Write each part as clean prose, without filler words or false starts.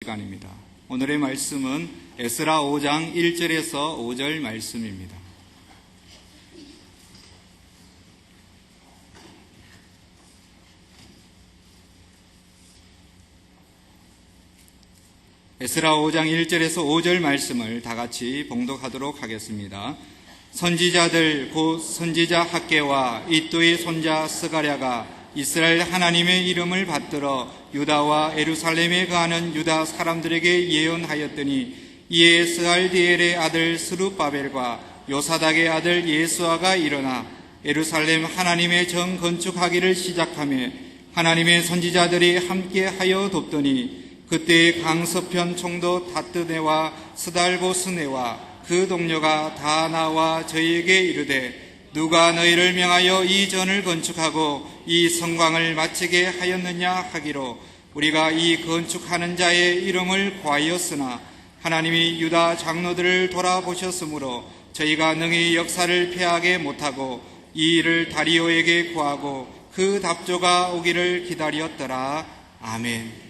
시간입니다. 오늘의 말씀은 에스라 5장 1절에서 5절 말씀입니다. 에스라 5장 1절에서 5절 말씀을 다 같이 봉독하도록 하겠습니다. 선지자들 곧 선지자 학개와 이또의 손자 스가랴가 이스라엘 하나님의 이름을 받들어 유다와 예루살렘에 거하는 유다 사람들에게 예언하였더니 이에 스알디엘의 아들 스룹바벨과 요사닥의 아들 예수아가 일어나 예루살렘 하나님의 정 건축하기를 시작하며 하나님의 선지자들이 함께하여 돕더니 그때 강서편 총독 다뜨네와 스달보스네와 그 동료가 다 나와 저희에게 이르되 누가 너희를 명하여 이 전을 건축하고 이 성곽을 마치게 하였느냐 하기로 우리가 이 건축하는 자의 이름을 구하였으나 하나님이 유다 장로들을 돌아보셨으므로 저희가 능히 역사를 패하게 못하고 이 일을 다리오에게 구하고 그 답조가 오기를 기다렸더라. 아멘.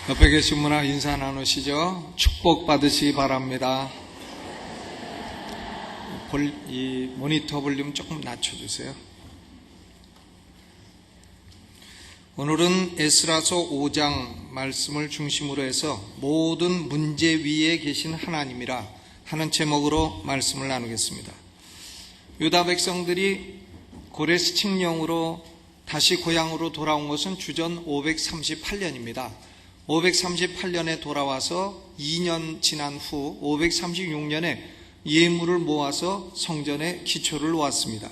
옆에 계신 분과 인사 나누시죠. 축복 받으시기 바랍니다. 이 모니터 볼륨 조금 낮춰주세요. 오늘은 에스라서 5장 말씀을 중심으로 해서 모든 문제 위에 계신 하나님이라 하는 제목으로 말씀을 나누겠습니다. 유다 백성들이 고레스 칙령으로 다시 고향으로 돌아온 것은 주전 538년입니다. 538년에 돌아와서 2년 지난 후 536년에 예물을 모아서 성전에 기초를 놓았습니다.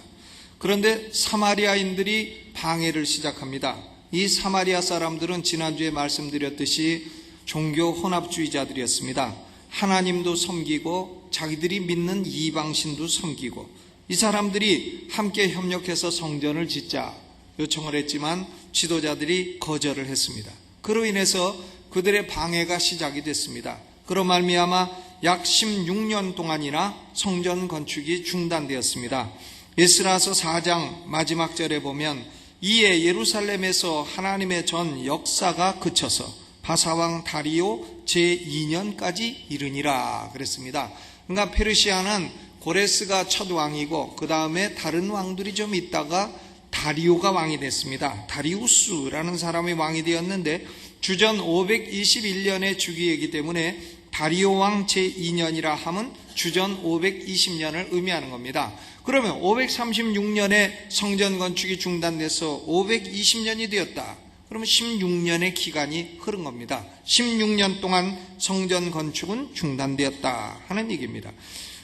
그런데 사마리아인들이 방해를 시작합니다. 이 사마리아 사람들은 지난주에 말씀드렸듯이 종교 혼합주의자들이었습니다. 하나님도 섬기고 자기들이 믿는 이방신도 섬기고, 이 사람들이 함께 협력해서 성전을 짓자 요청을 했지만 지도자들이 거절을 했습니다. 그로 인해서 그들의 방해가 시작이 됐습니다. 그로 말미암아 약 16년 동안이나 성전 건축이 중단되었습니다. 에스라서 4장 마지막 절에 보면 이에 예루살렘에서 하나님의 전 역사가 그쳐서 바사왕 다리오 제2년까지 이르니라 그랬습니다. 그러니까 페르시아는 고레스가 첫 왕이고 그 다음에 다른 왕들이 좀 있다가 다리오가 왕이 됐습니다. 다리우스라는 사람이 왕이 되었는데 주전 521년의 주기이기 때문에 다리오 왕 제2년이라 하면 주전 520년을 의미하는 겁니다. 그러면 536년에 성전 건축이 중단돼서 520년이 되었다. 그러면 16년의 기간이 흐른 겁니다. 16년 동안 성전 건축은 중단되었다 하는 얘기입니다.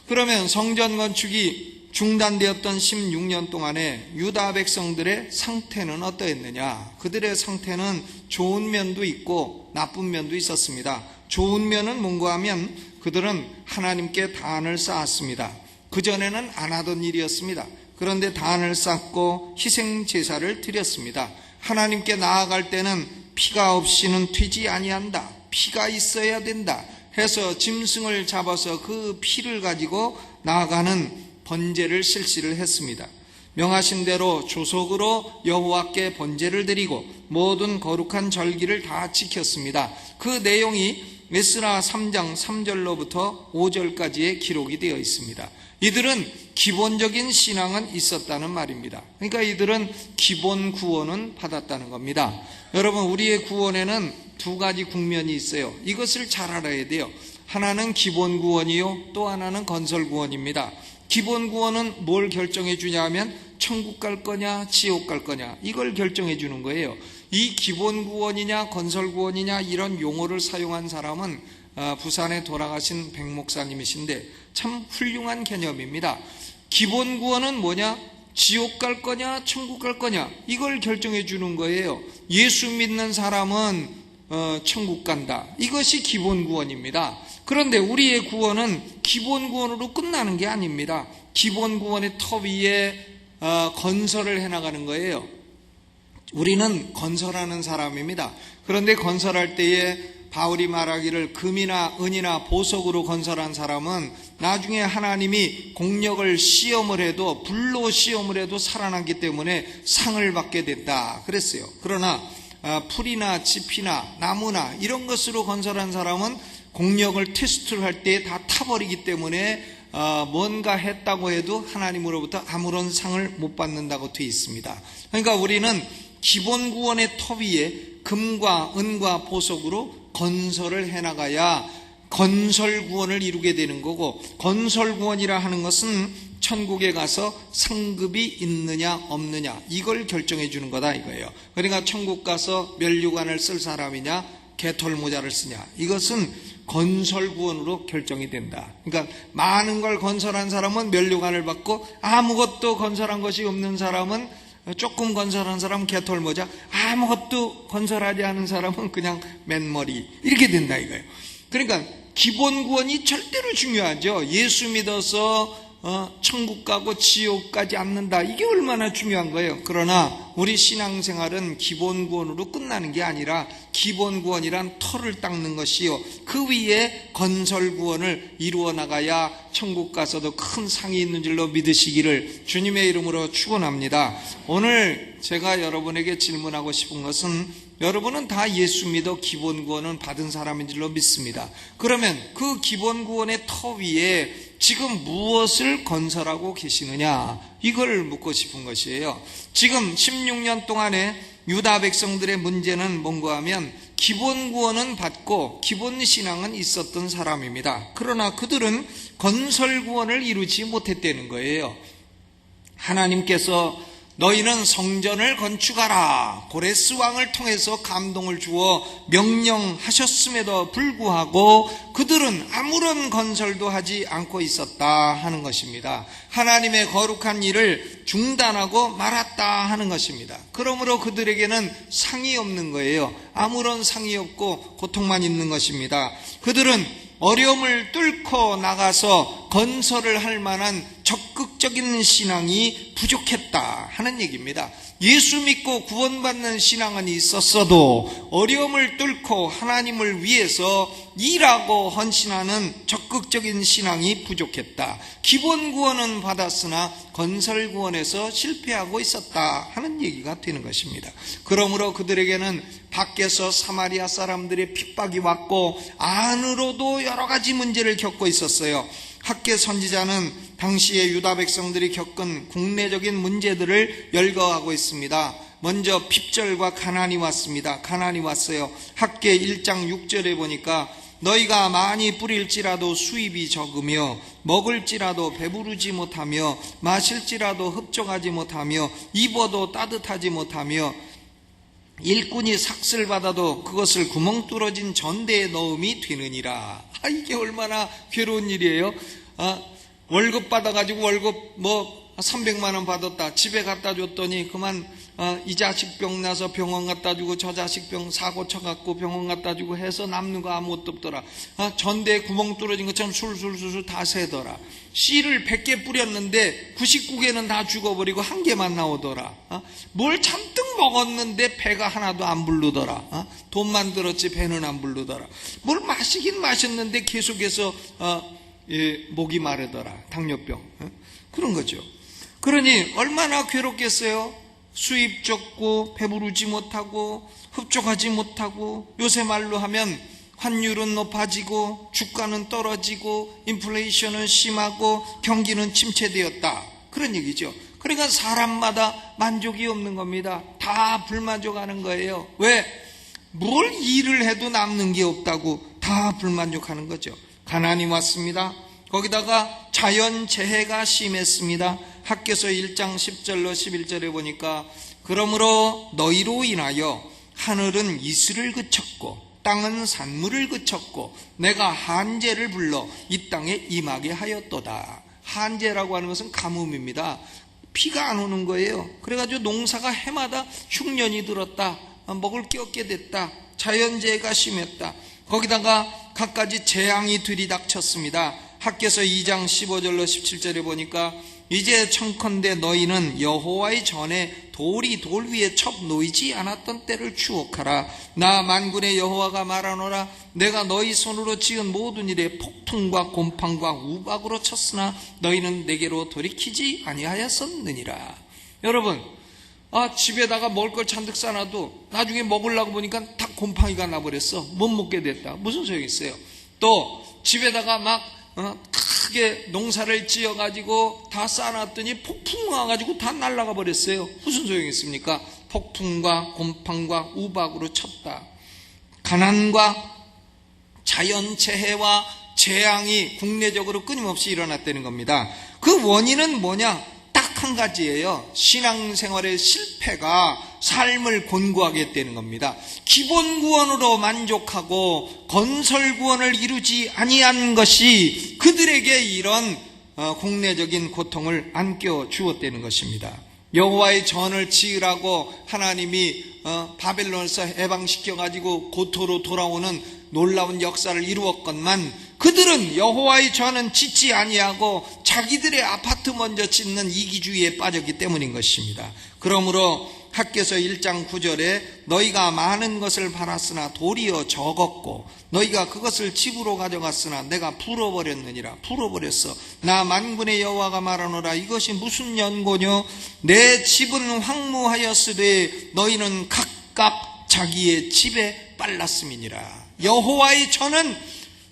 그러면 성전 건축이 중단되었던 16년 동안에 유다 백성들의 상태는 어떠했느냐? 그들의 상태는 좋은 면도 있고 나쁜 면도 있었습니다. 좋은 면은 뭔가 하면 그들은 하나님께 단을 쌓았습니다. 그전에는 안 하던 일이었습니다. 그런데 단을 쌓고 희생 제사를 드렸습니다. 하나님께 나아갈 때는 피가 없이는 튀지 아니한다, 피가 있어야 된다 해서 짐승을 잡아서 그 피를 가지고 나아가는 번제를 실시를 했습니다. 명하신 대로 조속으로 여호와께 번제를 드리고 모든 거룩한 절기를 다 지켰습니다. 그 내용이 에스라 3장 3절로부터 5절까지의 기록이 되어 있습니다. 이들은 기본적인 신앙은 있었다는 말입니다. 그러니까 이들은 기본 구원은 받았다는 겁니다. 여러분, 우리의 구원에는 두 가지 국면이 있어요. 이것을 잘 알아야 돼요. 하나는 기본 구원이요, 또 하나는 건설 구원입니다. 기본 구원은 뭘 결정해 주냐면 천국 갈 거냐 지옥 갈 거냐, 이걸 결정해 주는 거예요. 이 기본 구원이냐 건설 구원이냐 이런 용어를 사용한 사람은 부산에 돌아가신 백 목사님이신데 참 훌륭한 개념입니다. 기본 구원은 뭐냐? 지옥 갈 거냐 천국 갈 거냐, 이걸 결정해 주는 거예요. 예수 믿는 사람은 천국 간다, 이것이 기본 구원입니다. 그런데 우리의 구원은 기본 구원으로 끝나는 게 아닙니다. 기본 구원의 터 위에 건설을 해나가는 거예요. 우리는 건설하는 사람입니다. 그런데 건설할 때에 바울이 말하기를 금이나 은이나 보석으로 건설한 사람은 나중에 하나님이 공력을 시험을 해도, 불로 시험을 해도 살아나기 때문에 상을 받게 됐다 그랬어요. 그러나 풀이나 짚이나 나무나 이런 것으로 건설한 사람은 공력을 테스트를 할 때 다 타버리기 때문에 뭔가 했다고 해도 하나님으로부터 아무런 상을 못 받는다고 되어 있습니다. 그러니까 우리는 기본 구원의 터 위에 금과 은과 보석으로 건설을 해나가야 건설 구원을 이루게 되는 거고, 건설 구원이라 하는 것은 천국에 가서 상급이 있느냐 없느냐 이걸 결정해 주는 거다 이거예요. 그러니까 천국 가서 면류관을 쓸 사람이냐 개털모자를 쓰냐, 이것은 건설 구원으로 결정이 된다. 그러니까 많은 걸 건설한 사람은 면류관을 받고, 아무것도 건설한 것이 없는 사람은, 조금 건설한 사람은 개털모자, 아무것도 건설하지 않은 사람은 그냥 맨머리, 이렇게 된다 이거예요. 그러니까 기본 구원이 절대로 중요하죠. 예수 믿어서 천국 가고 지옥 가지 않는다, 이게 얼마나 중요한 거예요. 그러나 우리 신앙생활은 기본 구원으로 끝나는 게 아니라 기본 구원이란 터를 닦는 것이요, 그 위에 건설 구원을 이루어 나가야 천국 가서도 큰 상이 있는 줄로 믿으시기를 주님의 이름으로 축원합니다. 오늘 제가 여러분에게 질문하고 싶은 것은, 여러분은 다 예수 믿어 기본 구원은 받은 사람인 줄로 믿습니다. 그러면 그 기본 구원의 터 위에 지금 무엇을 건설하고 계시느냐, 이걸 묻고 싶은 것이에요. 지금 16년 동안에 유다 백성들의 문제는 뭔가 하면 기본 구원은 받고 기본 신앙은 있었던 사람입니다. 그러나 그들은 건설 구원을 이루지 못했다는 거예요. 하나님께서 너희는 성전을 건축하라, 고레스 왕을 통해서 감동을 주어 명령하셨음에도 불구하고 그들은 아무런 건설도 하지 않고 있었다 하는 것입니다. 하나님의 거룩한 일을 중단하고 말았다 하는 것입니다. 그러므로 그들에게는 상이 없는 거예요. 아무런 상이 없고 고통만 있는 것입니다. 그들은 어려움을 뚫고 나가서 건설을 할 만한 적극적인 신앙이 부족했다 하는 얘기입니다. 예수 믿고 구원받는 신앙은 있었어도 어려움을 뚫고 하나님을 위해서 일하고 헌신하는 적극적인 신앙이 부족했다. 기본 구원은 받았으나 건설 구원에서 실패하고 있었다 하는 얘기가 되는 것입니다. 그러므로 그들에게는 밖에서 사마리아 사람들의 핍박이 왔고 안으로도 여러 가지 문제를 겪고 있었어요. 학개 선지자는 당시의 유다 백성들이 겪은 국내적인 문제들을 열거하고 있습니다. 먼저 핍절과 가난이 왔습니다. 가난이 왔어요. 학개 1장 6절에 보니까 너희가 많이 뿌릴지라도 수입이 적으며 먹을지라도 배부르지 못하며 마실지라도 흡족하지 못하며 입어도 따뜻하지 못하며 일꾼이 삭슬 받아도 그것을 구멍 뚫어진 전대에 넣음이 되느니라. 이게 얼마나 괴로운 일이에요. 월급 받아가지고 월급 300만 원 받았다. 집에 갖다 줬더니 그만 이 자식 병 나서 병원 갖다 주고 저 자식 병 사고 쳐갖고 병원 갖다 주고 해서 남는 거 아무것도 없더라. 전대에 구멍 뚫어진 것처럼 술술술술 다 새더라. 씨를 100개 뿌렸는데 99개는 다 죽어버리고 1개만 나오더라. 뭘 잔뜩 먹었는데 배가 하나도 안 부르더라. 돈만 들었지 배는 안 부르더라. 뭘 마시긴 마셨는데 계속해서 목이 마르더라. 당뇨병. 그런 거죠. 그러니 얼마나 괴롭겠어요. 수입 적고 배부르지 못하고 흡족하지 못하고 요새 말로 하면 환율은 높아지고 주가는 떨어지고 인플레이션은 심하고 경기는 침체되었다. 그런 얘기죠. 그러니까 사람마다 만족이 없는 겁니다. 다 불만족하는 거예요. 왜? 뭘 일을 해도 남는 게 없다고 다 불만족하는 거죠. 가난이 왔습니다. 거기다가 자연재해가 심했습니다. 학개서 1장 10절로 11절에 보니까 그러므로 너희로 인하여 하늘은 이슬을 그쳤고 땅은 산물을 그쳤고 내가 한재를 불러 이 땅에 임하게 하였도다. 한재라고 하는 것은 가뭄입니다. 비가 안 오는 거예요. 그래가지고 농사가 해마다 흉년이 들었다. 먹을 게 없게 됐다. 자연재해가 심했다. 거기다가 갖가지 재앙이 들이닥쳤습니다. 학개서 2장 15절로 17절에 보니까 이제 청컨대 너희는 여호와의 전에 돌이 돌 위에 첩 놓이지 않았던 때를 추억하라. 나 만군의 여호와가 말하노라. 내가 너희 손으로 지은 모든 일에 폭풍과 곰팡과 우박으로 쳤으나 너희는 내게로 돌이키지 아니하였었느니라. 여러분, 집에다가 먹을 걸 잔뜩 싸놔도 나중에 먹으려고 보니까 다 곰팡이가 나버렸어. 못 먹게 됐다. 무슨 소용이 있어요? 또 집에다가 막 크게 농사를 지어가지고 다 쌓아놨더니 폭풍 와가지고 다 날아가 버렸어요. 무슨 소용이 있습니까? 폭풍과 곰팡과 우박으로 쳤다. 가난과 자연재해와 재앙이 국내적으로 끊임없이 일어났다는 겁니다. 그 원인은 뭐냐? 딱 한 가지예요. 신앙생활의 실패가 삶을 곤고하게 했다는 겁니다. 기본 구원으로 만족하고 건설 구원을 이루지 아니한 것이 그들에게 이런 국내적인 고통을 안겨 주었다는 것입니다. 여호와의 전을 지으라고 하나님이 바벨론에서 해방시켜가지고 고토로 돌아오는 놀라운 역사를 이루었건만 그들은 여호와의 전은 짓지 아니하고 자기들의 아파트 먼저 짓는 이기주의에 빠졌기 때문인 것입니다. 그러므로 학개서 1장 9절에 너희가 많은 것을 팔았으나 도리어 적었고 너희가 그것을 집으로 가져갔으나 내가 풀어버렸느니라. 풀어버렸어. 나 만군의 여호와가 말하노라. 이것이 무슨 연고뇨? 내 집은 황무하였으되 너희는 각각 자기의 집에 빨랐음이니라. 여호와의 전은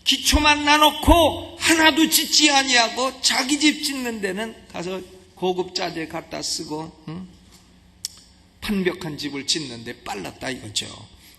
기초만 나놓고 하나도 짓지 아니하고 자기 집 짓는 데는 가서 고급 자재 갖다 쓰고 완벽한 집을 짓는데 빨랐다 이거죠.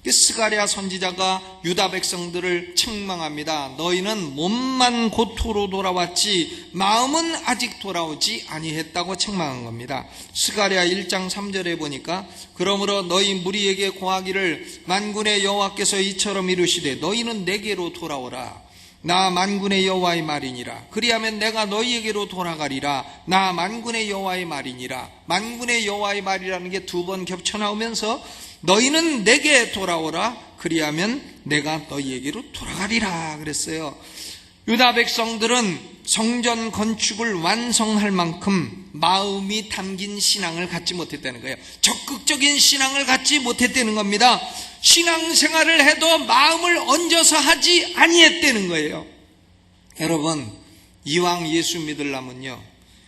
스가랴 선지자가 유다 백성들을 책망합니다. 너희는 몸만 고토로 돌아왔지 마음은 아직 돌아오지 아니했다고 책망한 겁니다. 스가랴 1장 3절에 보니까 그러므로 너희 무리에게 고하기를 만군의 여호와께서 이처럼 이르시되 너희는 내게로 돌아오라. 나 만군의 여호와의 말이니라. 그리하면 내가 너희에게로 돌아가리라. 나 만군의 여호와의 말이니라. 만군의 여호와의 말이라는 게 두 번 겹쳐 나오면서 너희는 내게 돌아오라. 그리하면 내가 너희에게로 돌아가리라 그랬어요. 유다 백성들은 성전 건축을 완성할 만큼 마음이 담긴 신앙을 갖지 못했다는 거예요. 적극적인 신앙을 갖지 못했다는 겁니다. 신앙생활을 해도 마음을 얹어서 하지 아니했다는 거예요. 여러분, 이왕 예수 믿으려면요,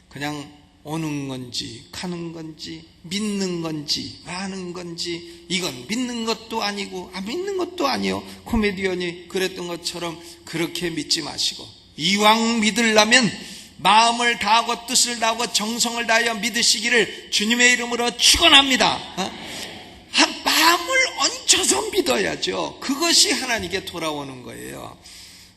그냥 오는 건지 가는 건지 믿는 건지 마는 건지, 이건 믿는 것도 아니고 믿는 것도 아니요, 코미디언이 그랬던 것처럼 그렇게 믿지 마시고, 이왕 믿으려면 마음을 다하고 뜻을 다하고 정성을 다하여 믿으시기를 주님의 이름으로 축원합니다. 마음을 얹혀서 믿어야죠. 그것이 하나님께 돌아오는 거예요.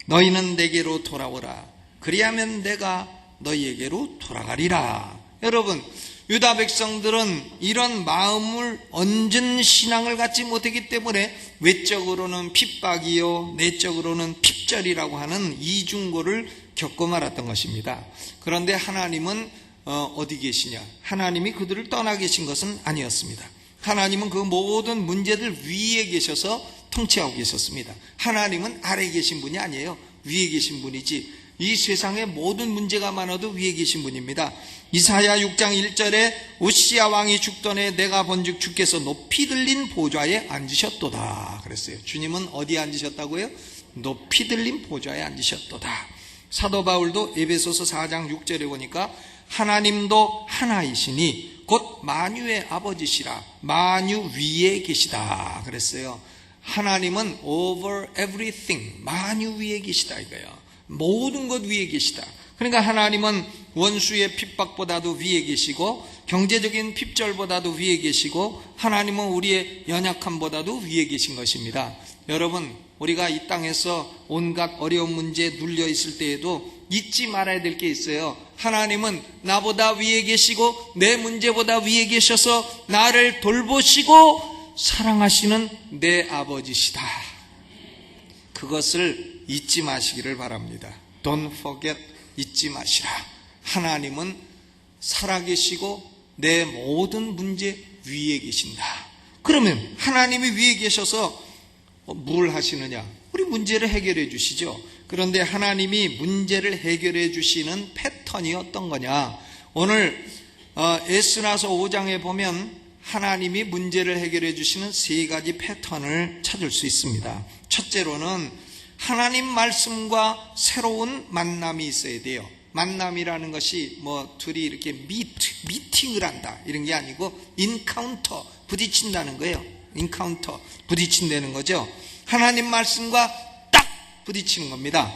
너희는 내게로 돌아오라. 그리하면 내가 너희에게로 돌아가리라. 여러분, 유다 백성들은 이런 마음을 얹은 신앙을 갖지 못했기 때문에 외적으로는 핍박이요 내적으로는 핍절이라고 하는 이중고를 겪고 말았던 것입니다. 그런데 하나님은 어디 계시냐? 하나님이 그들을 떠나 계신 것은 아니었습니다. 하나님은 그 모든 문제들 위에 계셔서 통치하고 계셨습니다. 하나님은 아래에 계신 분이 아니에요. 위에 계신 분이지, 이 세상의 모든 문제가 많아도 위에 계신 분입니다. 이사야 6장 1절에 우시야 왕이 죽던에 내가 본즉 주께서 높이 들린 보좌에 앉으셨도다 그랬어요. 주님은 어디에 앉으셨다고요? 높이 들린 보좌에 앉으셨도다. 사도 바울도 에베소서 4장 6절에 보니까 하나님도 하나이시니 곧 만유의 아버지시라. 만유 위에 계시다 그랬어요. 하나님은 over everything, 만유 위에 계시다 이거예요. 모든 것 위에 계시다. 그러니까 하나님은 원수의 핍박보다도 위에 계시고, 경제적인 핍절보다도 위에 계시고, 하나님은 우리의 연약함보다도 위에 계신 것입니다. 여러분, 우리가 이 땅에서 온갖 어려운 문제에 눌려 있을 때에도 잊지 말아야 될 게 있어요. 하나님은 나보다 위에 계시고 내 문제보다 위에 계셔서 나를 돌보시고 사랑하시는 내 아버지시다. 그것을 잊지 마시기를 바랍니다. Don't forget, 잊지 마시라. 하나님은 살아계시고 내 모든 문제 위에 계신다. 그러면 하나님이 위에 계셔서 뭘 하시느냐? 우리 문제를 해결해 주시죠. 그런데 하나님이 문제를 해결해 주시는 패턴이 어떤 거냐? 오늘 에스라서 5장에 보면 하나님이 문제를 해결해 주시는 세 가지 패턴을 찾을 수 있습니다. 첫째로는 하나님 말씀과 새로운 만남이 있어야 돼요. 만남이라는 것이 둘이 이렇게 미팅을 한다 이런 게 아니고 인카운터, 부딪힌다는 거예요. 인카운터, 부딪힌다는 거죠. 하나님 말씀과 딱 부딪히는 겁니다.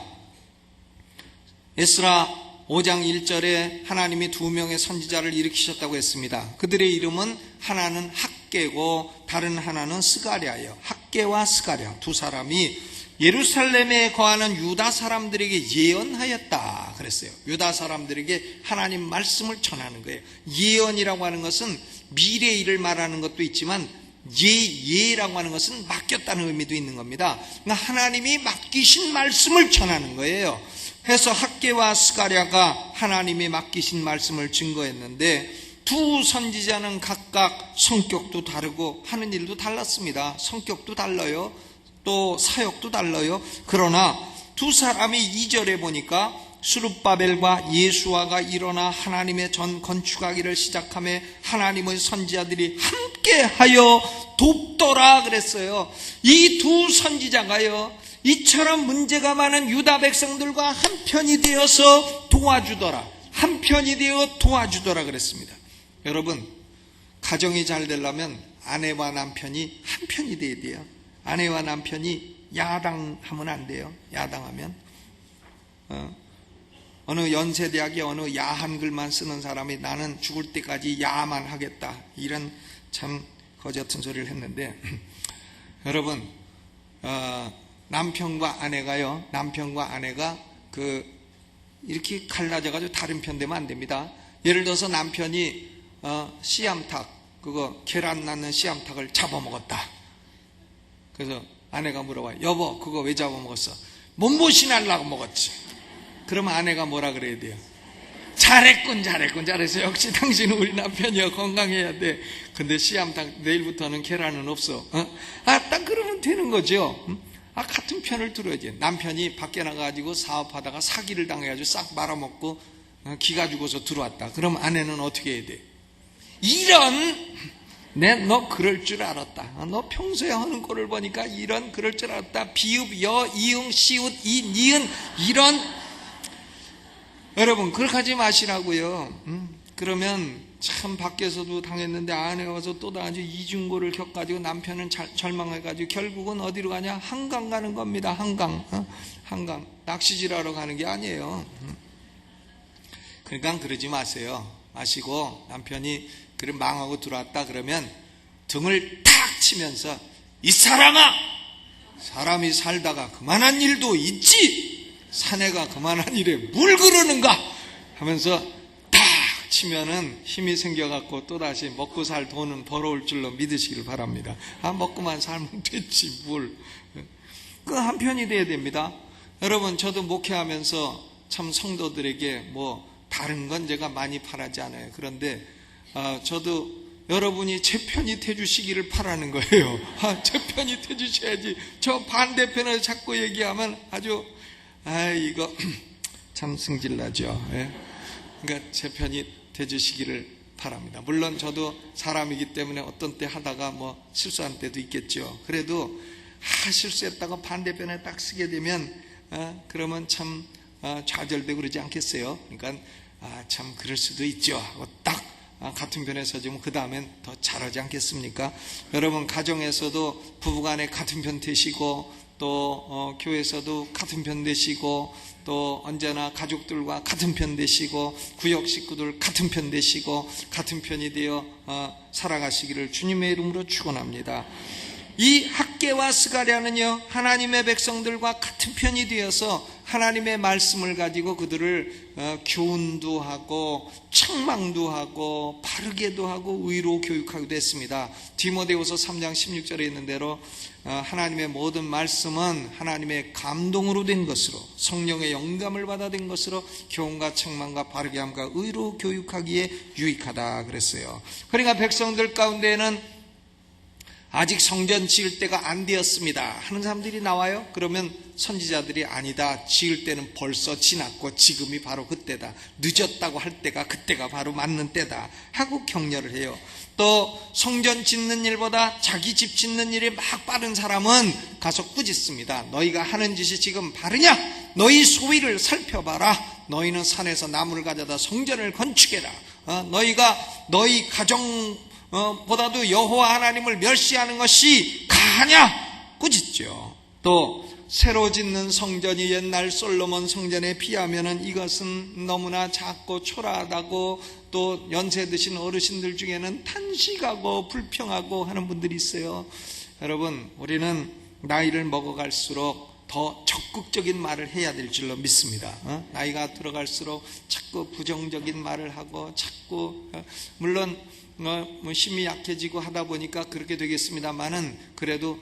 에스라 5장 1절에 하나님이 2명의 선지자를 일으키셨다고 했습니다. 그들의 이름은 하나는 학개고 다른 하나는 스가랴예요. 학개와 스가랴 두 사람이 예루살렘에 거하는 유다 사람들에게 예언하였다 그랬어요. 유다 사람들에게 하나님 말씀을 전하는 거예요. 예언이라고 하는 것은 미래의 일을 말하는 것도 있지만 예라고 하는 것은 맡겼다는 의미도 있는 겁니다. 그러니까 하나님이 맡기신 말씀을 전하는 거예요. 그래서 학개와 스가랴가 하나님이 맡기신 말씀을 증거했는데, 두 선지자는 각각 성격도 다르고 하는 일도 달랐습니다. 성격도 달라요. 또 사역도 달라요. 그러나 두 사람이 2절에 보니까 스룹바벨과 예수아가 일어나 하나님의 전 건축하기를 시작하며 하나님의 선지자들이 함께하여 돕더라 그랬어요. 이 두 선지자가요, 이처럼 문제가 많은 유다 백성들과 한편이 되어서 도와주더라. 한편이 되어 도와주더라 그랬습니다. 여러분, 가정이 잘 되려면 아내와 남편이 한편이 돼야 돼요. 아내와 남편이 야당하면 안 돼요. 야당하면 어느 연세대학에 어느 야한 글만 쓰는 사람이 나는 죽을 때까지 야만 하겠다, 이런 참 거지 같은 소리를 했는데 여러분 남편과 아내가 이렇게 갈라져가지고 다른 편 되면 안 됩니다. 예를 들어서 남편이 씨암탉 계란 낳는 씨암탉을 잡아먹었다. 그래서 아내가 물어봐요. 여보 그거 왜 잡아먹었어? 몸보신 하려고 먹었지. 그러면 아내가 뭐라 그래야 돼요? 잘했어. 역시 당신은 우리 남편이야. 건강해야 돼. 근데 씨암탉 내일부터는 계란은 없어. 딱 그러면 되는 거죠. 같은 편을 들어야지. 남편이 밖에 나가가지고 사업하다가 사기를 당해가지고 싹 말아먹고 기가 죽어서 들어왔다. 그럼 아내는 어떻게 해야 돼? 너 그럴 줄 알았다. 너 평소에 하는 꼴을 보니까 그럴 줄 알았다. 비읍, 여, 이응, 시읒, 이, 니은 여러분 그렇게 하지 마시라고요. 그러면 참 밖에서도 당했는데 아내가 와서 또 다시 이중고를 겪어가지고 남편은 절망해가지고 결국은 어디로 가냐? 한강 가는 겁니다. 한강 낚시질하러 가는 게 아니에요. 그러니까 그러지 마시고 남편이 그래 망하고 들어왔다 그러면 등을 탁 치면서 이 사람아, 사람이 살다가 그만한 일도 있지. 사내가 그만한 일에 뭘 그러는가 하면서 탁 치면은 힘이 생겨갖고 또다시 먹고 살 돈은 벌어올 줄로 믿으시길 바랍니다. 먹고만 살면 됐지 뭘. 그 한편이 돼야 됩니다. 여러분 저도 목회하면서 참 성도들에게 다른 건 제가 많이 바라지 않아요. 그런데 저도 여러분이 제 편이 돼주시기를 바라는 거예요. 제 편이 돼주셔야지. 저 반대편을 자꾸 얘기하면 아주 이거 참 승질나죠. 예? 그러니까 제 편이 돼주시기를 바랍니다. 물론 저도 사람이기 때문에 어떤 때 하다가 실수한 때도 있겠죠. 그래도 실수했다가 반대편에 딱 쓰게 되면 그러면 참 좌절되고 그러지 않겠어요? 그러니까 참 그럴 수도 있죠 하고 딱 같은 편에 서주면 그 다음엔 더 잘하지 않겠습니까? 여러분 가정에서도 부부간에 같은 편 되시고 또 교회에서도 같은 편 되시고 또 언제나 가족들과 같은 편 되시고 구역 식구들 같은 편 되시고 같은 편이 되어 살아가시기를 주님의 이름으로 축원합니다. 이 학개와 스가랴는요 하나님의 백성들과 같은 편이 되어서 하나님의 말씀을 가지고 그들을 교훈도 하고 책망도 하고 바르게도 하고 의로 교육하기도 했습니다. 디모데후서 3장 16절에 있는 대로 하나님의 모든 말씀은 하나님의 감동으로 된 것으로 성령의 영감을 받아 된 것으로 교훈과 책망과 바르게 함과 의로 교육하기에 유익하다 그랬어요. 그러니까 백성들 가운데는 아직 성전 지을 때가 안 되었습니다 하는 사람들이 나와요. 그러면 선지자들이 아니다, 지을 때는 벌써 지났고 지금이 바로 그때다, 늦었다고 할 때가 그때가 바로 맞는 때다 하고 격려를 해요. 또 성전 짓는 일보다 자기 집 짓는 일이 막 빠른 사람은 가서 꾸짖습니다. 너희가 하는 짓이 지금 바르냐? 너희 소위를 살펴봐라. 너희는 산에서 나무를 가져다 성전을 건축해라. 너희가 너희 가정 보다도 여호와 하나님을 멸시하는 것이 가하냐? 꾸짖죠. 또 새로 짓는 성전이 옛날 솔로몬 성전에 비하면은 이것은 너무나 작고 초라하다고 또 연세 드신 어르신들 중에는 탄식하고 불평하고 하는 분들이 있어요. 여러분 우리는 나이를 먹어갈수록 더 적극적인 말을 해야 될 줄로 믿습니다. 나이가 들어갈수록 자꾸 부정적인 말을 하고 자꾸 물론 힘이 약해지고 하다 보니까 그렇게 되겠습니다만은 그래도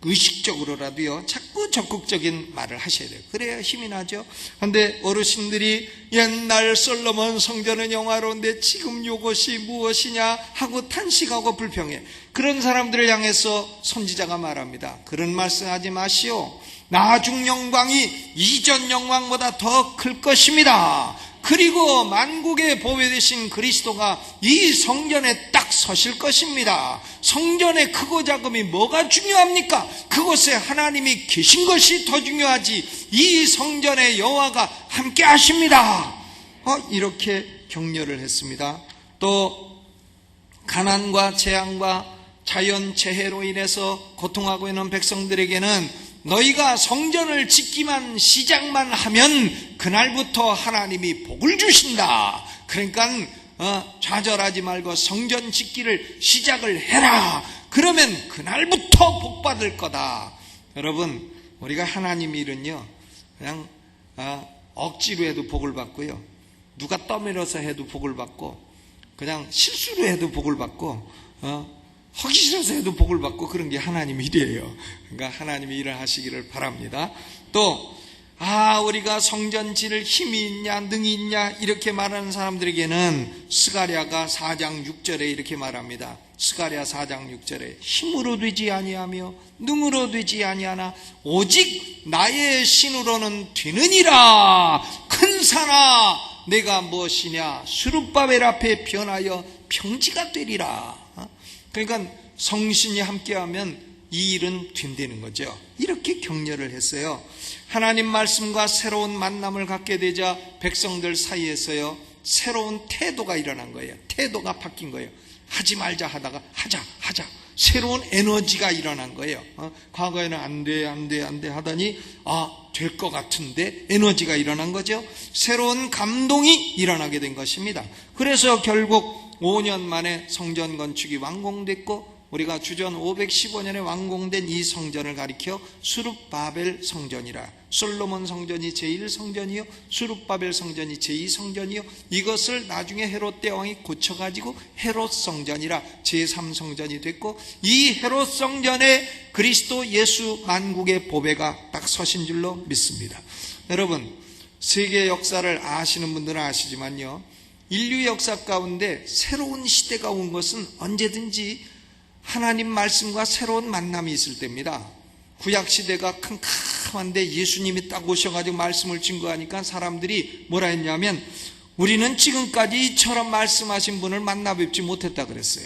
의식적으로라도요 자꾸 적극적인 말을 하셔야 돼요. 그래야 힘이 나죠. 그런데 어르신들이 옛날 솔로몬 성전은 영화로운데 지금 이것이 무엇이냐 하고 탄식하고 불평해. 그런 사람들을 향해서 선지자가 말합니다. 그런 말씀하지 마시오. 나중 영광이 이전 영광보다 더 클 것입니다. 그리고 만국의 보배 되신 그리스도가 이 성전에 딱 서실 것입니다. 성전의 크고 작음이 뭐가 중요합니까? 그곳에 하나님이 계신 것이 더 중요하지. 이 성전에 여호와가 함께 하십니다. 이렇게 격려를 했습니다. 또 가난과 재앙과 자연재해로 인해서 고통하고 있는 백성들에게는 너희가 성전을 짓기만 시작만 하면 그날부터 하나님이 복을 주신다. 그러니까 좌절하지 말고 성전 짓기를 시작을 해라. 그러면 그날부터 복 받을 거다. 여러분, 우리가 하나님 일은요, 그냥 억지로 해도 복을 받고요, 누가 떠밀어서 해도 복을 받고, 그냥 실수로 해도 복을 받고, 하기 싫어서 해도 복을 받고, 그런 게 하나님 일이에요. 그러니까 하나님이 일을 하시기를 바랍니다. 또 우리가 성전 지을 힘이 있냐 능이 있냐 이렇게 말하는 사람들에게는 스가랴가 4장 6절에 이렇게 말합니다. 스가랴 4장 6절에 힘으로 되지 아니하며 능으로 되지 아니하나 오직 나의 신으로는 되느니라. 큰 산아 내가 무엇이냐 스룹바벨 앞에 변하여 평지가 되리라. 그러니까 성신이 함께하면 이 일은 된다는 거죠. 이렇게 격려를 했어요. 하나님 말씀과 새로운 만남을 갖게 되자 백성들 사이에서요, 새로운 태도가 일어난 거예요. 태도가 바뀐 거예요. 하지 말자 하다가 하자. 새로운 에너지가 일어난 거예요. 과거에는 안 돼 하더니 될 것 같은데 에너지가 일어난 거죠. 새로운 감동이 일어나게 된 것입니다. 그래서 결국 5년 만에 성전 건축이 완공됐고, 우리가 주전 515년에 완공된 이 성전을 가리켜 수룹바벨 성전이라, 솔로몬 성전이 제1성전이요 수룹바벨 성전이 제2성전이요 이것을 나중에 헤롯 대왕이 고쳐가지고 헤롯 성전이라 제3성전이 됐고, 이 헤롯 성전에 그리스도 예수 만국의 보배가 딱 서신 줄로 믿습니다. 여러분, 세계 역사를 아시는 분들은 아시지만요, 인류 역사 가운데 새로운 시대가 온 것은 언제든지 하나님 말씀과 새로운 만남이 있을 때입니다. 구약시대가 캄캄한데 예수님이 딱 오셔가지고 말씀을 증거하니까 사람들이 뭐라 했냐면, 우리는 지금까지 이처럼 말씀하신 분을 만나 뵙지 못했다 그랬어요.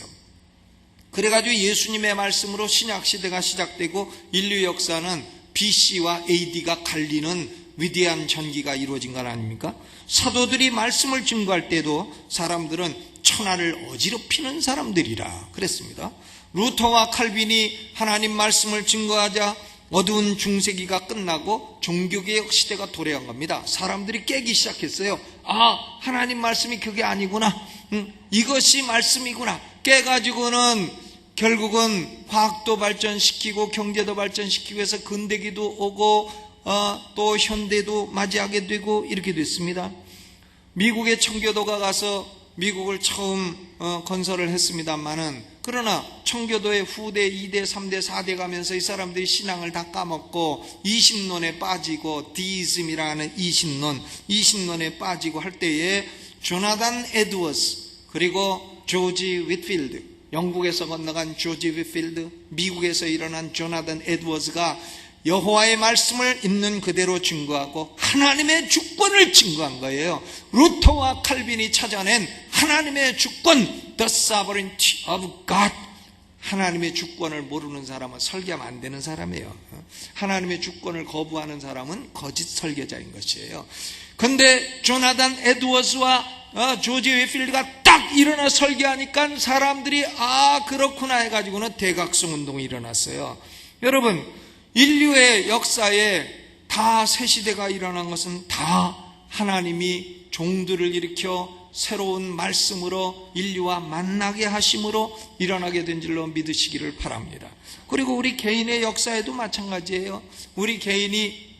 그래가지고 예수님의 말씀으로 신약시대가 시작되고 인류 역사는 BC와 AD가 갈리는 위대한 전기가 이루어진 건 아닙니까? 사도들이 말씀을 증거할 때도 사람들은 천하를 어지럽히는 사람들이라 그랬습니다. 루터와 칼빈이 하나님 말씀을 증거하자 어두운 중세기가 끝나고 종교개혁 시대가 도래한 겁니다. 사람들이 깨기 시작했어요. 하나님 말씀이 그게 아니구나, 이것이 말씀이구나 깨가지고는 결국은 과학도 발전시키고 경제도 발전시키고 해서 근대기도 오고 또 현대도 맞이하게 되고 이렇게 됐습니다. 미국의 청교도가 가서 미국을 처음 건설을 했습니다만은, 그러나 청교도의 후대 2대 3대 4대 가면서 이 사람들이 신앙을 다 까먹고 이신론에 빠지고, 디이즘이라는 이신론에 빠지고 할 때에 조나단 에드워즈 그리고 조지 윗필드, 영국에서 건너간 조지 윗필드, 미국에서 일어난 조나단 에드워즈가 여호와의 말씀을 있는 그대로 증거하고 하나님의 주권을 증거한 거예요. 루터와 칼빈이 찾아낸 하나님의 주권, The Sovereignty of God. 하나님의 주권을 모르는 사람은 설교하면 안 되는 사람이에요. 하나님의 주권을 거부하는 사람은 거짓 설교자인 것이에요. 그런데 조나단 에드워즈와 조지 웨필드가 딱 일어나 설교하니까 사람들이 그렇구나 해가지고는 대각성 운동이 일어났어요. 여러분, 인류의 역사에 다 새 시대가 일어난 것은 다 하나님이 종들을 일으켜 새로운 말씀으로 인류와 만나게 하심으로 일어나게 된 줄로 믿으시기를 바랍니다. 그리고 우리 개인의 역사에도 마찬가지예요. 우리 개인이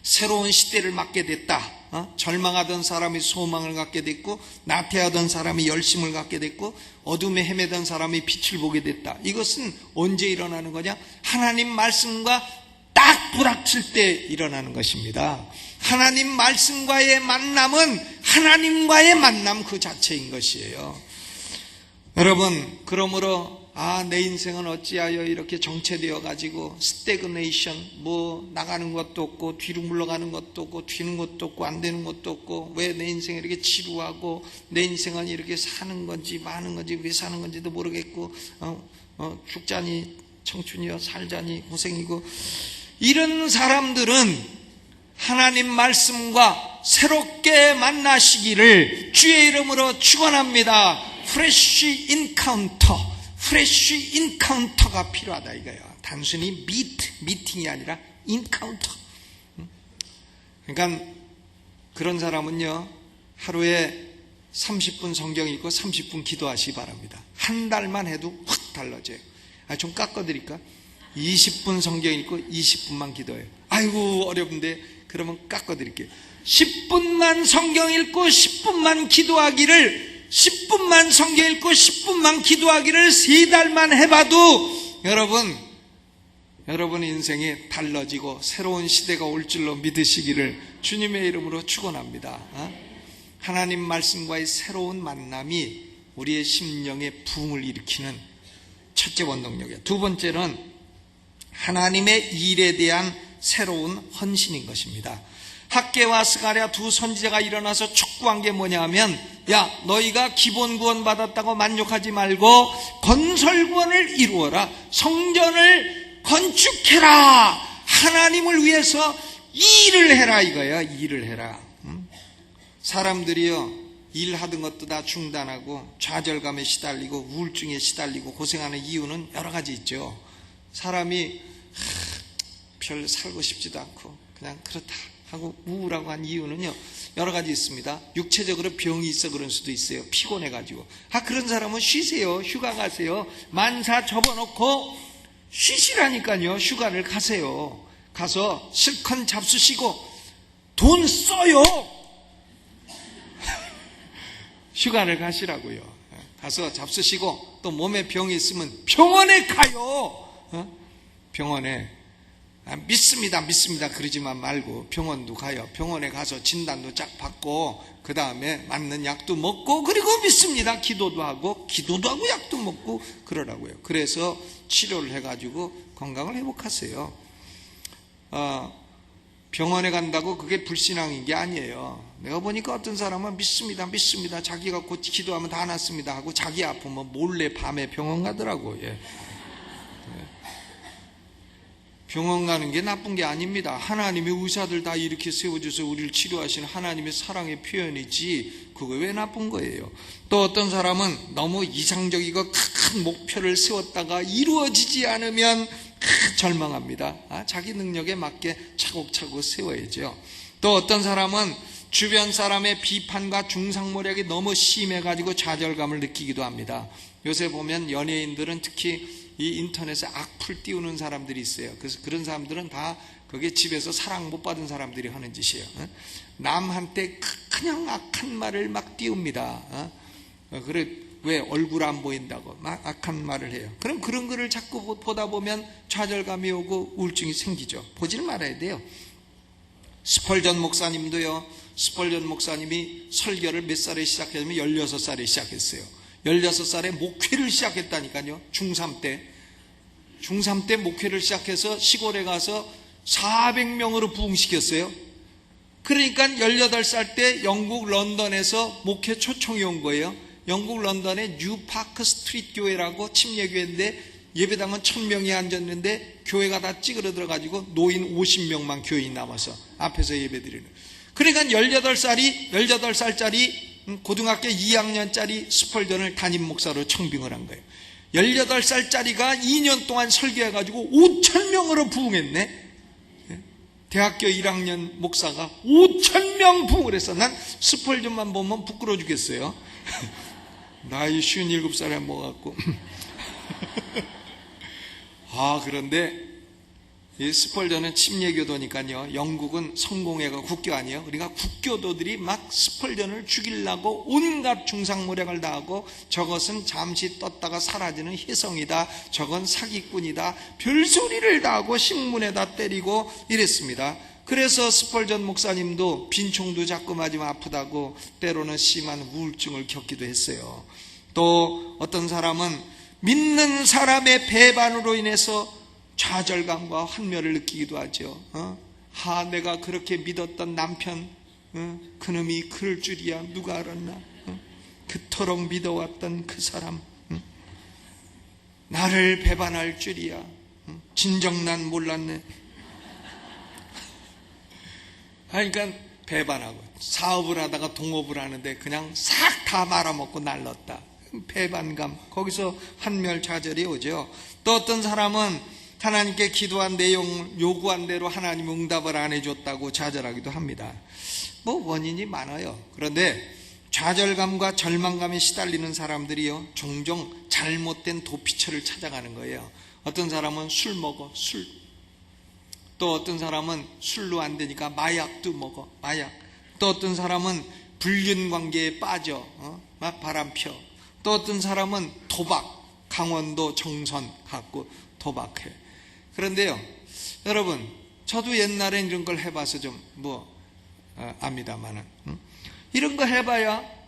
새로운 시대를 맞게 됐다. 절망하던 사람이 소망을 갖게 됐고, 나태하던 사람이 열심을 갖게 됐고, 어둠에 헤매던 사람이 빛을 보게 됐다. 이것은 언제 일어나는 거냐? 하나님 말씀과 딱 부닥칠 때 일어나는 것입니다. 하나님 말씀과의 만남은 하나님과의 만남 그 자체인 것이에요. 여러분, 그러므로 내 인생은 어찌하여 이렇게 정체되어 가지고 스태그네이션, 나가는 것도 없고 뒤로 물러가는 것도 없고 뒤는 것도 없고 안 되는 것도 없고, 왜 내 인생이 이렇게 지루하고 내 인생은 이렇게 사는 건지 마는 건지 왜 사는 건지도 모르겠고, 죽자니 청춘이여 살자니 고생이고, 이런 사람들은 하나님 말씀과 새롭게 만나시기를 주의 이름으로 축원합니다. 프레쉬 인카운터가 필요하다 이거예요. 단순히 미팅이 아니라 인카운터. 그러니까 그런 사람은요, 하루에 30분 성경 읽고 30분 기도하시기 바랍니다. 한 달만 해도 확 달라져요. 좀 깎아드릴까? 20분 성경 읽고 20분만 기도해요. 아이고 어렵은데 그러면 깎아드릴게요. 10분만 성경 읽고 10분만 기도하기를 10분만 성경 읽고 10분만 기도하기를 3달만 해봐도 여러분 인생이 달라지고 새로운 시대가 올 줄로 믿으시기를 주님의 이름으로 축원합니다. 하나님 말씀과의 새로운 만남이 우리의 심령의 부흥을 일으키는 첫째 원동력이에요. 두 번째는 하나님의 일에 대한 새로운 헌신인 것입니다. 학개와 스가랴 두 선지자가 일어나서 촉구한 게 뭐냐면, 야 너희가 기본 구원 받았다고 만족하지 말고 건설구원을 이루어라. 성전을 건축해라. 하나님을 위해서 일을 해라 이거야. 일을 해라. 사람들이요 일하던 것도 다 중단하고 좌절감에 시달리고 우울증에 시달리고 고생하는 이유는 여러 가지 있죠. 사람이 별 살고 싶지도 않고 그냥 그렇다 하고 우울하고 한 이유는요 여러 가지 있습니다. 육체적으로 병이 있어 그런 수도 있어요. 피곤해가지고. 그런 사람은 쉬세요. 휴가 가세요. 만사 접어놓고 쉬시라니까요. 휴가를 가세요. 가서 실컷 잡수시고 돈 써요. 휴가를 가시라고요. 가서 잡수시고 또 몸에 병이 있으면 병원에 가요. 병원에 믿습니다 그러지만 말고 병원도 가요. 병원에 가서 진단도 쫙 받고 그 다음에 맞는 약도 먹고 그리고 믿습니다 기도도 하고 약도 먹고 그러라고요. 그래서 치료를 해가지고 건강을 회복하세요. 병원에 간다고 그게 불신앙인 게 아니에요. 내가 보니까 어떤 사람은 믿습니다 자기가 곧 기도하면 다 낫습니다 하고 자기 아프면 몰래 밤에 병원 가더라고. 병원 가는 게 나쁜 게 아닙니다. 하나님의 의사들 다 이렇게 세워줘서 우리를 치료하시는 하나님의 사랑의 표현이지 그거 왜 나쁜 거예요. 또 어떤 사람은 너무 이상적이고 큰 목표를 세웠다가 이루어지지 않으면 절망합니다. 자기 능력에 맞게 차곡차곡 세워야죠. 또 어떤 사람은 주변 사람의 비판과 중상모략이 너무 심해가지고 좌절감을 느끼기도 합니다. 요새 보면 연예인들은 특히 이 인터넷에 악플 띄우는 사람들이 있어요. 그래서 그런 사람들은 다 그게 집에서 사랑 못 받은 사람들이 하는 짓이에요. 남한테 그냥 악한 말을 막 띄웁니다. 그래 왜 얼굴 안 보인다고 막 악한 말을 해요. 그럼 그런 거를 자꾸 보다 보면 좌절감이 오고 우울증이 생기죠. 보질 말아야 돼요. 스펄전 목사님도요. 스펄전 목사님이 설교를 몇 살에 시작했냐면 16살에 시작했어요. 16살에 목회를 시작했다니까요. 중3 때 목회를 시작해서 시골에 가서 400명으로 부흥시켰어요. 그러니까 18살 때 영국 런던에서 목회 초청이 온 거예요. 영국 런던에 뉴파크 스트리트 교회라고 침례교회인데 예배당은 1000명이 앉았는데 교회가 다 찌그러들어가지고 노인 50명만 교인이 남아서 앞에서 예배드리는. 그러니까 18살짜리 고등학교 2학년짜리 스펄전을 담임 목사로 청빙을 한 거예요. 18살짜리가 2년 동안 설교해가지고 5,000명으로 부흥했네. 대학교 1학년 목사가 5,000명 부흥을 했어. 난 스펄전만 보면 부끄러워 죽겠어요. 나이 57살에 먹었고. 그런데 이 스펄전은 침례교도니까요. 영국은 성공회가 국교 아니에요. 그러니까 국교도들이 막 스펄전을 죽이려고 온갖 중상모략을 다하고 저것은 잠시 떴다가 사라지는 혜성이다. 저건 사기꾼이다. 별소리를 다하고 신문에다 때리고 이랬습니다. 그래서 스펄전 목사님도 빈총도 자꾸 맞으면 아프다고 때로는 심한 우울증을 겪기도 했어요. 또 어떤 사람은 믿는 사람의 배반으로 인해서 좌절감과 환멸을 느끼기도 하죠. 내가 그렇게 믿었던 남편, 그놈이 그럴 줄이야 누가 알았나? 그토록 믿어왔던 그 사람, 나를 배반할 줄이야. 진정 난 몰랐네. 그러니까 배반하고 사업을 하다가 동업을 하는데 그냥 싹 다 말아먹고 날랐다. 배반감, 거기서 환멸 좌절이 오죠. 또 어떤 사람은 하나님께 기도한 내용 요구한 대로 하나님 응답을 안 해줬다고 좌절하기도 합니다. 원인이 많아요. 그런데 좌절감과 절망감에 시달리는 사람들이요, 종종 잘못된 도피처를 찾아가는 거예요. 어떤 사람은 술 먹어, 술. 또 어떤 사람은 술로 안 되니까 마약도 먹어, 마약. 또 어떤 사람은 불륜 관계에 빠져, 막 바람 펴. 또 어떤 사람은 도박, 강원도 정선 갖고 도박해. 그런데요, 여러분, 저도 옛날에 이런 걸 해봐서 좀 압니다만은, 이런 거 해봐야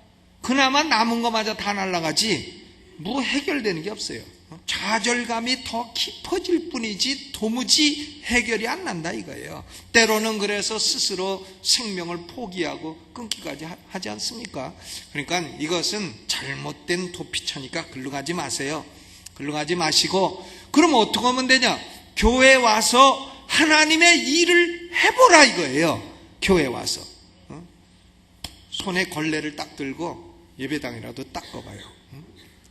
그나마 남은 거마저 다 날아가지 해결되는 게 없어요. 좌절감이 더 깊어질 뿐이지 도무지 해결이 안 난다 이거예요. 때로는 그래서 스스로 생명을 포기하고 끊기까지 하지 않습니까? 그러니까 이것은 잘못된 도피처니까 글로 가지 마세요. 글로 가지 마시고, 그럼 어떻게 하면 되냐? 교회 와서 하나님의 일을 해보라 이거예요. 교회 와서 손에 걸레를 딱 들고 예배당이라도 닦아봐요.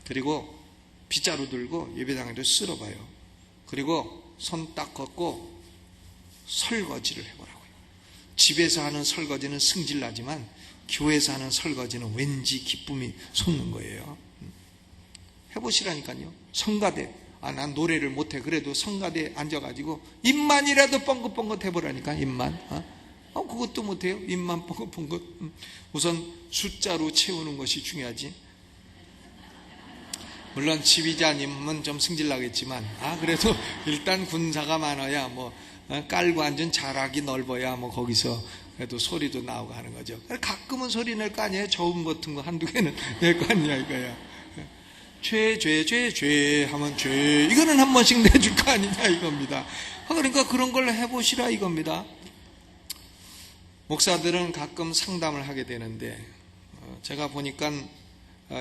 그리고 빗자루 들고 예배당에도 쓸어봐요. 그리고 손 딱 걷고 설거지를 해보라고요. 집에서 하는 설거지는 승질나지만 교회에서 하는 설거지는 왠지 기쁨이 솟는 거예요. 해보시라니까요. 성가대, 난 노래를 못해. 그래도 성가대에 앉아가지고 입만이라도 뻥긋뻥긋 해보라니까. 입만. 그것도 못해요. 입만 뻥긋뻥긋. 우선 숫자로 채우는 것이 중요하지. 물론 지휘자님은 좀 승질나겠지만 그래도 일단 군사가 많아야 깔고 앉은 자락이 넓어야 거기서 그래도 소리도 나오고 하는 거죠. 가끔은 소리 낼 거 아니에요. 저음 같은 거 한두 개는 낼 거 아니야 이거야. 죄 하면 죄, 이거는 한 번씩 내줄 거 아니냐 이겁니다. 그러니까 그런 걸 해보시라 이겁니다. 목사들은 가끔 상담을 하게 되는데 제가 보니까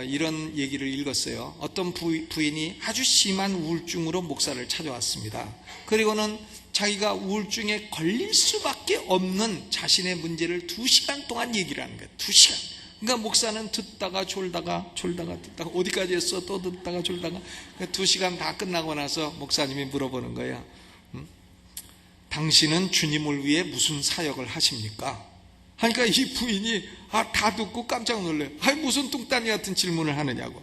이런 얘기를 읽었어요. 어떤 부인이 아주 심한 우울증으로 목사를 찾아왔습니다. 그리고는 자기가 우울증에 걸릴 수밖에 없는 자신의 문제를 2시간 동안 얘기를 하는 거예요. 2시간. 그러니까 목사는 듣다가 졸다가 듣다가 어디까지 했어? 또 듣다가 졸다가 2시간 다 끝나고 나서 목사님이 물어보는 거예요. 당신은 주님을 위해 무슨 사역을 하십니까? 그러니까 이 부인이 다 듣고 깜짝 놀래요. 무슨 뚱딴이 같은 질문을 하느냐고.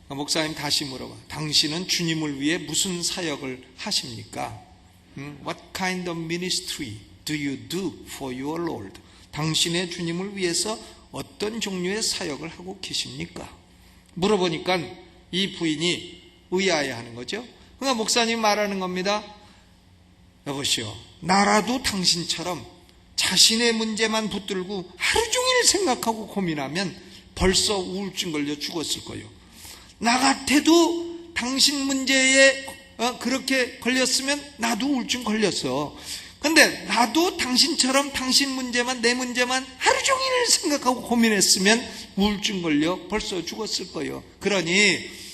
목사님 다시 물어봐. 당신은 주님을 위해 무슨 사역을 하십니까? What kind of ministry do you do for your Lord? 당신의 주님을 위해서 어떤 종류의 사역을 하고 계십니까? 물어보니까 이 부인이 의아해하는 거죠. 그러니까 목사님 말하는 겁니다. 여보시오, 나라도 당신처럼 자신의 문제만 붙들고 하루 종일 생각하고 고민하면 벌써 우울증 걸려 죽었을 거예요. 나 같아도 당신 문제에 그렇게 걸렸으면 나도 우울증 걸렸어. 근데 나도 당신처럼 당신 문제만, 내 문제만 하루 종일 생각하고 고민했으면 우울증 걸려 벌써 죽었을 거예요. 그러니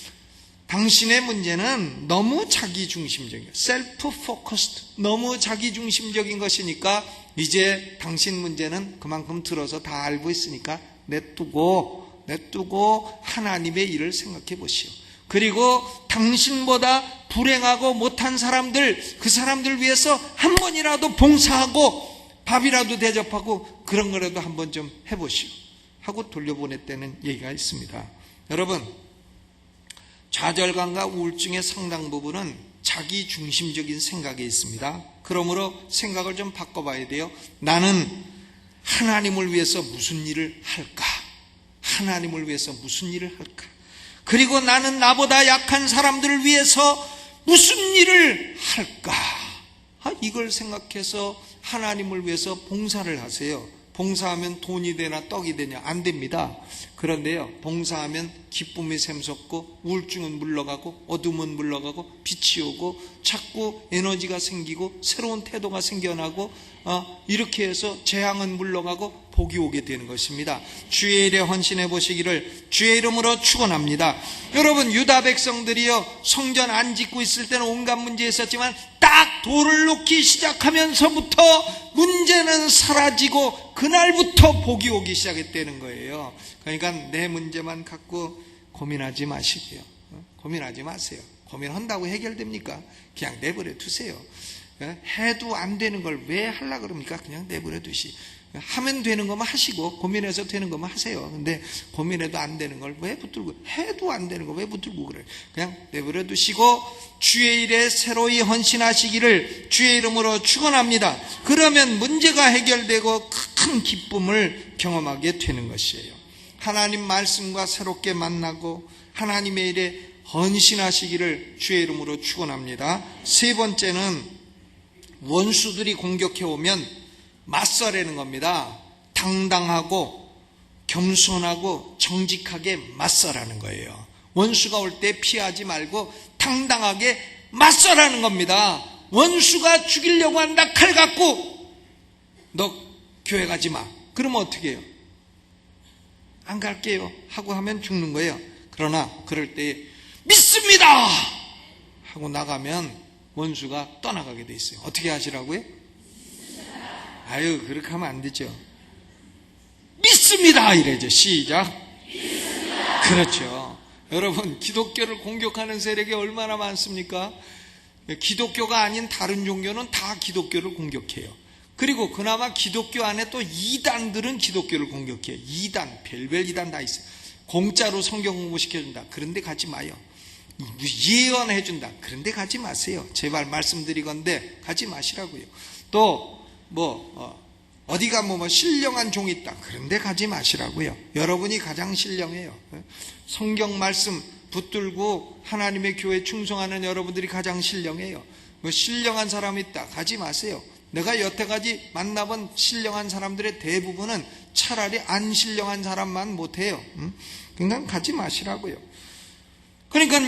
당신의 문제는 너무 자기중심적이에요. 셀프-포커스드, 너무 자기중심적인 것이니까 이제 당신 문제는 그만큼 들어서 다 알고 있으니까 냅두고 하나님의 일을 생각해 보시오. 그리고 당신보다 불행하고 못한 사람들, 그 사람들 위해서 한 번이라도 봉사하고 밥이라도 대접하고 그런 거라도 한번 좀 해보시오 하고 돌려보냈다는 얘기가 있습니다. 여러분, 좌절감과 우울증의 상당 부분은 자기중심적인 생각에 있습니다. 그러므로 생각을 좀 바꿔봐야 돼요. 나는 하나님을 위해서 무슨 일을 할까? 하나님을 위해서 무슨 일을 할까? 그리고 나는 나보다 약한 사람들을 위해서 무슨 일을 할까? 이걸 생각해서 하나님을 위해서 봉사를 하세요. 봉사하면 돈이 되나 떡이 되냐? 안 됩니다. 그런데요, 봉사하면 기쁨이 샘솟고 우울증은 물러가고 어둠은 물러가고 빛이 오고 자꾸 에너지가 생기고 새로운 태도가 생겨나고 이렇게 해서 재앙은 물러가고 복이 오게 되는 것입니다. 주의 일에 헌신해 보시기를 주의 이름으로 축원합니다. 여러분, 유다 백성들이요, 성전 안 짓고 있을 때는 온갖 문제 있었지만 딱 돌을 놓기 시작하면서부터 문제는 사라지고 그날부터 복이 오기 시작했다는 거예요. 그러니까 내 문제만 갖고 고민하지 마시고요. 고민하지 마세요. 고민한다고 해결됩니까? 그냥 내버려 두세요. 해도 안 되는 걸 왜 하려고 그럽니까? 그냥 내버려 두시. 하면 되는 것만 하시고 고민해서 되는 것만 하세요. 근데 고민해도 안 되는 걸 왜 붙들고, 해도 안 되는 거 왜 붙들고 그래요? 그냥 내버려 두시고 주의 일에 새로이 헌신하시기를 주의 이름으로 축원합니다. 그러면 문제가 해결되고 큰 기쁨을 경험하게 되는 것이에요. 하나님 말씀과 새롭게 만나고 하나님의 일에 헌신하시기를 주의 이름으로 축원합니다. 세 번째는 원수들이 공격해 오면 맞서라는 겁니다. 당당하고 겸손하고 정직하게 맞서라는 거예요. 원수가 올 때 피하지 말고 당당하게 맞서라는 겁니다. 원수가 죽이려고 한다, 칼 갖고. 너 교회 가지 마. 그러면 어떻게 해요? 안 갈게요 하고 하면 죽는 거예요. 그러나 그럴 때 믿습니다 하고 나가면 원수가 떠나가게 돼 있어요. 어떻게 하시라고요? 아유, 그렇게 하면 안 되죠. 믿습니다 이래죠. 시작. 믿습니다. 그렇죠. 여러분, 기독교를 공격하는 세력이 얼마나 많습니까? 기독교가 아닌 다른 종교는 다 기독교를 공격해요. 그리고 그나마 기독교 안에 또 이단들은 기독교를 공격해요. 이단, 별별 이단 다 있어요. 공짜로 성경 공부시켜준다. 그런데 가지 마요. 예언해준다. 그런데 가지 마세요. 제발 말씀드리건데 가지 마시라고요. 또 어디가 신령한 종이 있다. 그런데 가지 마시라고요. 여러분이 가장 신령해요. 성경 말씀 붙들고 하나님의 교회에 충성하는 여러분들이 가장 신령해요. 신령한 사람이 있다. 가지 마세요. 내가 여태까지 만나본 신령한 사람들의 대부분은 차라리 안 신령한 사람만 못해요. 그러니까 가지 마시라고요. 그러니까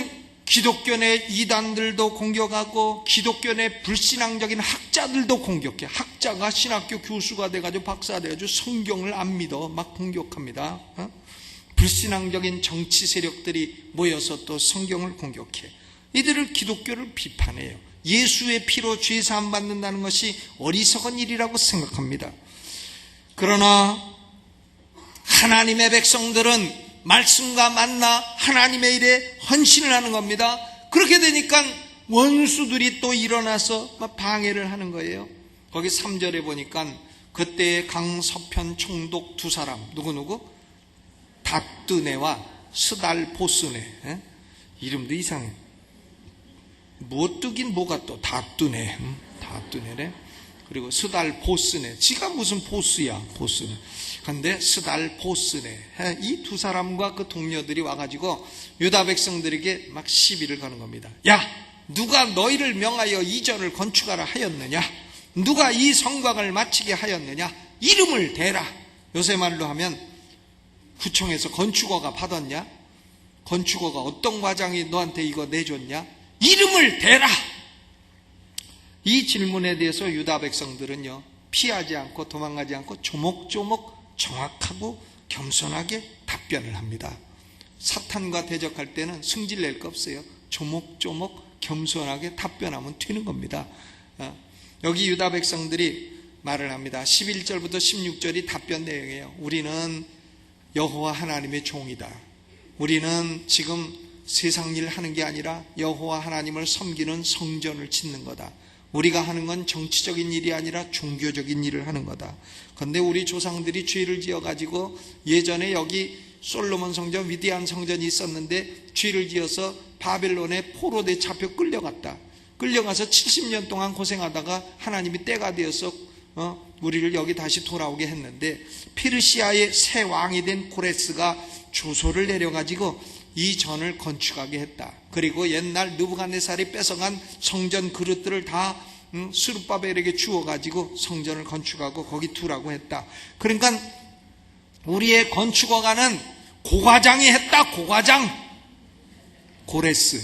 기독교 내 이단들도 공격하고 기독교 내 불신앙적인 학자들도 공격해. 학자가 신학교 교수가 돼가지고 박사 돼가지고 성경을 안 믿어 막 공격합니다. 불신앙적인 정치 세력들이 모여서 또 성경을 공격해. 이들을 기독교를 비판해요. 예수의 피로 죄 사함 받는다는 것이 어리석은 일이라고 생각합니다. 그러나 하나님의 백성들은 말씀과 만나 하나님의 일에 헌신을 하는 겁니다. 그렇게 되니까 원수들이 또 일어나서 막 방해를 하는 거예요. 거기 3절에 보니까 그때의 강서편 총독 두 사람, 누구? 다뜨네와 스달보스네. 이름도 이상해. 뭐 뜨긴 뭐가 또 다뜨네. 다뜨네래. 그리고 스달보스네. 지가 무슨 보스야, 보스는. 근데 스달보스네. 이 두 사람과 그 동료들이 와가지고 유다 백성들에게 막 시비를 거는 겁니다. 야, 누가 너희를 명하여 이 전을 건축하라 하였느냐? 누가 이 성곽을 마치게 하였느냐? 이름을 대라. 요새 말로 하면 구청에서 건축허가 받았냐? 건축허가 어떤 과장이 너한테 이거 내줬냐? 이름을 대라. 이 질문에 대해서 유다 백성들은요, 피하지 않고 도망가지 않고 조목조목 정확하고 겸손하게 답변을 합니다. 사탄과 대적할 때는 승질 낼 거 없어요. 조목조목 겸손하게 답변하면 되는 겁니다. 여기 유다 백성들이 말을 합니다. 11절부터 16절이 답변 내용이에요. 우리는 여호와 하나님의 종이다. 우리는 지금 세상 일 하는 게 아니라 여호와 하나님을 섬기는 성전을 짓는 거다. 우리가 하는 건 정치적인 일이 아니라 종교적인 일을 하는 거다. 그런데 우리 조상들이 죄를 지어가지고 예전에 여기 솔로몬 성전, 위대한 성전이 있었는데 죄를 지어서 바벨론에 포로돼 잡혀 끌려갔다. 끌려가서 70년 동안 고생하다가 하나님이 때가 되어서 우리를 여기 다시 돌아오게 했는데 페르시아의 새 왕이 된 고레스가 조소를 내려가지고 이 전을 건축하게 했다. 그리고 옛날 느부갓네살이 뺏어간 성전 그릇들을 다 스룹바벨에게 주어가지고 성전을 건축하고 거기 두라고 했다. 그러니까 우리의 건축허가는 고과장이 했다. 고과장. 고레스.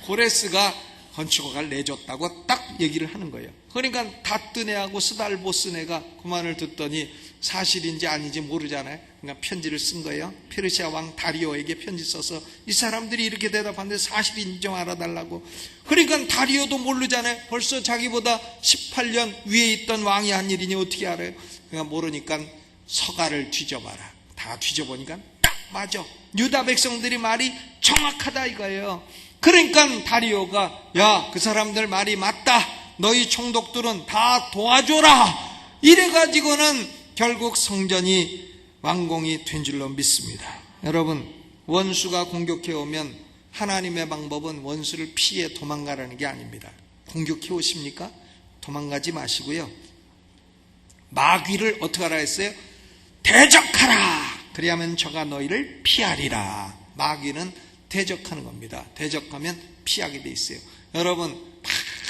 고레스가 건축허가를 내줬다고 딱 얘기를 하는 거예요. 그러니까 다뜨네하고 스달보스네가 그 말을 듣더니 사실인지 아닌지 모르잖아요. 그러니까 편지를 쓴 거예요. 페르시아 왕 다리오에게 편지 써서 이 사람들이 이렇게 대답하는데 사실인지 좀 알아달라고. 그러니까 다리오도 모르잖아요. 벌써 자기보다 18년 위에 있던 왕이 한 일이니 어떻게 알아요? 그러니까 모르니까 서가를 뒤져봐라. 다 뒤져보니까 딱 맞아. 유다 백성들이 말이 정확하다 이거예요. 그러니까 다리오가 야, 그 사람들 말이 맞다. 너희 총독들은 다 도와줘라. 이래가지고는 결국 성전이 완공이 된 줄로 믿습니다. 여러분, 원수가 공격해 오면 하나님의 방법은 원수를 피해 도망가라는 게 아닙니다. 공격해 오십니까? 도망가지 마시고요, 마귀를 어떻게 하라 했어요? 대적하라! 그리하면 저가 너희를 피하리라. 마귀는 대적하는 겁니다. 대적하면 피하게 돼 있어요. 여러분,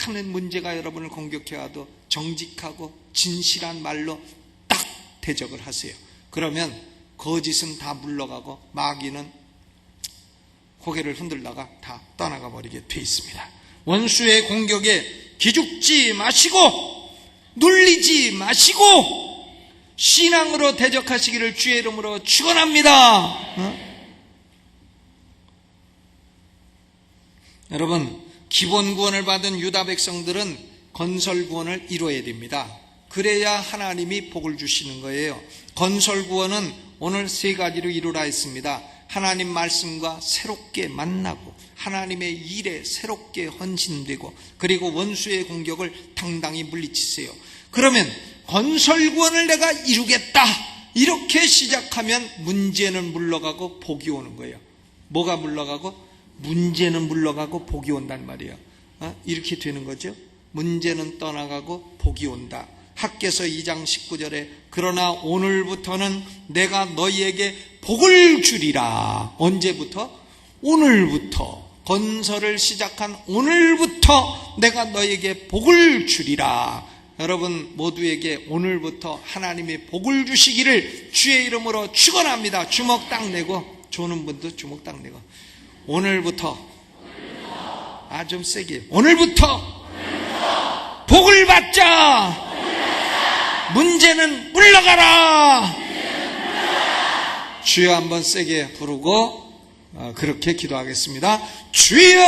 많은 문제가 여러분을 공격해 와도 정직하고 진실한 말로 딱 대적을 하세요. 그러면 거짓은 다 물러가고 마귀는 고개를 흔들다가 다 떠나가 버리게 돼 있습니다. 원수의 공격에 기죽지 마시고 눌리지 마시고 신앙으로 대적하시기를 주의 이름으로 축원합니다. 여러분, 기본 구원을 받은 유다 백성들은 건설 구원을 이루어야 됩니다. 그래야 하나님이 복을 주시는 거예요. 건설 구원은 오늘 세 가지로 이루라 했습니다. 하나님 말씀과 새롭게 만나고 하나님의 일에 새롭게 헌신되고 그리고 원수의 공격을 당당히 물리치세요. 그러면 건설 구원을 내가 이루겠다 이렇게 시작하면 문제는 물러가고 복이 오는 거예요. 뭐가 물러가고? 문제는 물러가고 복이 온단 말이에요. 이렇게 되는 거죠. 문제는 떠나가고 복이 온다. 학개서 2장 19절에 그러나 오늘부터는 내가 너희에게 복을 주리라. 언제부터? 오늘부터. 건설을 시작한 오늘부터 내가 너희에게 복을 주리라. 여러분 모두에게 오늘부터 하나님의 복을 주시기를 주의 이름으로 축원합니다. 주먹 딱 내고, 조는 분도 주먹 딱 내고, 오늘부터, 좀 세게, 오늘부터 복을 받자. 문제는 물러가라. 주여 한번 세게 부르고 그렇게 기도하겠습니다. 주여!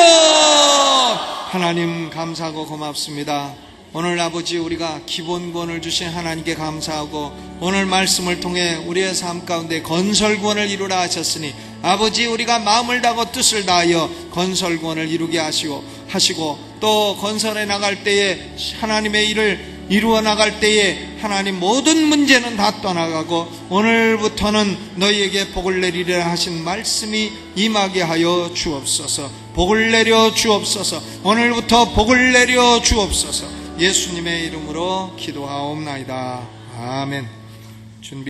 하나님 감사하고 고맙습니다. 오늘 아버지, 우리가 기본 구원을 주신 하나님께 감사하고 오늘 말씀을 통해 우리의 삶 가운데 건설 구원을 이루라 하셨으니 아버지, 우리가 마음을 다하고 뜻을 다하여 건설 구원을 이루게 하시고 또 건설해 나갈 때에 하나님의 일을 이루어 나갈 때에 하나님 모든 문제는 다 떠나가고 오늘부터는 너희에게 복을 내리리라 하신 말씀이 임하게 하여 주옵소서. 복을 내려 주옵소서. 오늘부터 복을 내려 주옵소서. 예수님의 이름으로 기도하옵나이다. 아멘.